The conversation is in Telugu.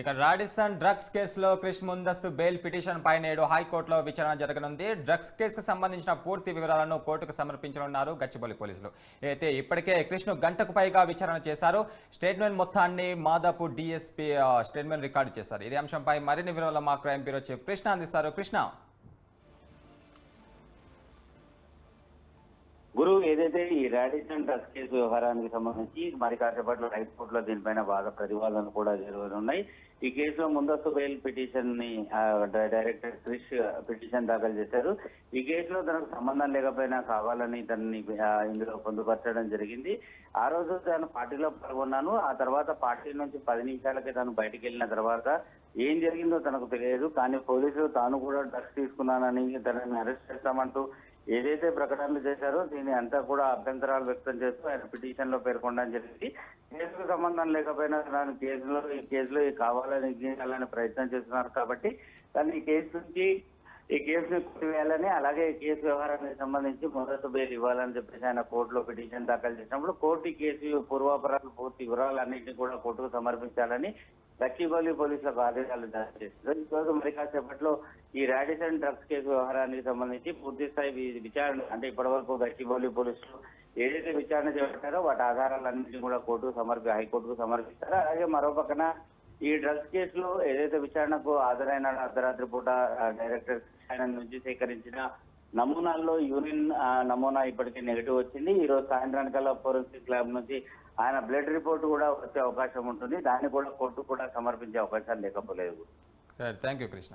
ఇక రాడిసన్ డ్రగ్స్ కేసులో క్రిష్ ముందస్తు బెయిల్ పిటిషన్ పై నేడు హైకోర్టులో విచారణ జరగనుంది. డ్రగ్స్ కేసుకు సంబంధించిన పూర్తి వివరాలను కోర్టుకు సమర్పించనున్నారు గచ్చిబౌలి పోలీసులు. అయితే ఇప్పటికే క్రిష్ను గంటకు పైగా విచారణ చేశారు. స్టేట్మెంట్ మొత్తాన్ని మాదాపూర్ డీఎస్పీ స్టేట్మెంట్ రికార్డు చేశారు. ఇదే అంశంపై మరిన్ని వివరాలు మా క్రైమ్ బ్యూరో చీఫ్ కృష్ణ అందిస్తారు. కృష్ణ, గురు ఏదైతే ఈ రాడిసన్ డ్రగ్స్ కేసు వ్యవహారానికి సంబంధించి మరి కాసేపట్లో హైకోర్టులో దీనిపైన వాద ప్రతివాదనలు కూడా జరగనున్నాయి. ఈ కేసులో ముందస్తు బెయిల్ పిటిషన్ ని డైరెక్టర్ క్రిష్ పిటిషన్ దాఖలు చేశారు. ఈ కేసులో తనకు సంబంధం లేకపోయినా కావాలని తనని ఇందులో పొందుపరచడం జరిగింది. ఆ రోజు తను పార్టీలో పాల్గొన్నాను. ఆ తర్వాత పార్టీ నుంచి 10 నిమిషాలకే తను బయటికి వెళ్ళిన తర్వాత ఏం జరిగిందో తనకు తెలియదు. కానీ పోలీసులు తాను కూడా డ్రగ్స్ తీసుకున్నానని తనని అరెస్ట్ చేస్తామంటూ ఏదైతే ప్రకటనలు చేశారో దీన్ని అంతా కూడా అభ్యంతరాలు వ్యక్తం చేస్తూ ఆయన పిటిషన్ లో పేర్కొనడం జరిగింది. కేసుకు సంబంధం లేకపోయినా తనను కేసులో కావాలని గీయాలని ప్రయత్నం చేస్తున్నారు కాబట్టి తను ఈ కేసుని కొట్టివేయాలని, అలాగే ఈ కేసు వ్యవహారానికి సంబంధించి ముందస్తు బెయిల్ ఇవ్వాలని చెప్పేసి ఆయన కోర్టులో పిటిషన్ దాఖలు చేసినప్పుడు కోర్టు ఈ కేసు పూర్వాపరాలు పూర్తి వివరాలన్నింటినీ కూడా కోర్టుకు సమర్పించాలని గచ్చిబౌలి పోలీసులకు ఆదేశాలు జారీ చేస్తారు. ఈరోజు మరి కాసేపట్లో ఈ రాడిసన్ డ్రగ్స్ కేసు వ్యవహారానికి సంబంధించి పూర్తి స్థాయి విచారణ, అంటే ఇప్పటివరకు గచ్చిబౌలి పోలీసులు ఏదైతే విచారణ చేపట్టారో వాటి ఆధారాలన్నింటినీ కూడా హైకోర్టుకు సమర్పిస్తారు. అలాగే మరో పక్కన ఈ డ్రగ్స్ కేసులో ఏదైతే విచారణకు హాజరైన అర్ధరాత్రి పూట డైరెక్టర్ ఆయన నుంచి సేకరించిన నమూనాల్లో యూరిన్ నమూనా ఇప్పటికీ నెగిటివ్ వచ్చింది. ఈ రోజు సాయంత్రానికల్లా ఫోరెన్సిక్ ల్యాబ్ నుంచి ఆయన బ్లడ్ రిపోర్ట్ కూడా వచ్చే అవకాశం ఉంటుంది. దాన్ని కూడా కోర్టు కూడా సమర్పించే అవకాశాలు లేకపోలేదు. Thank you Krishna.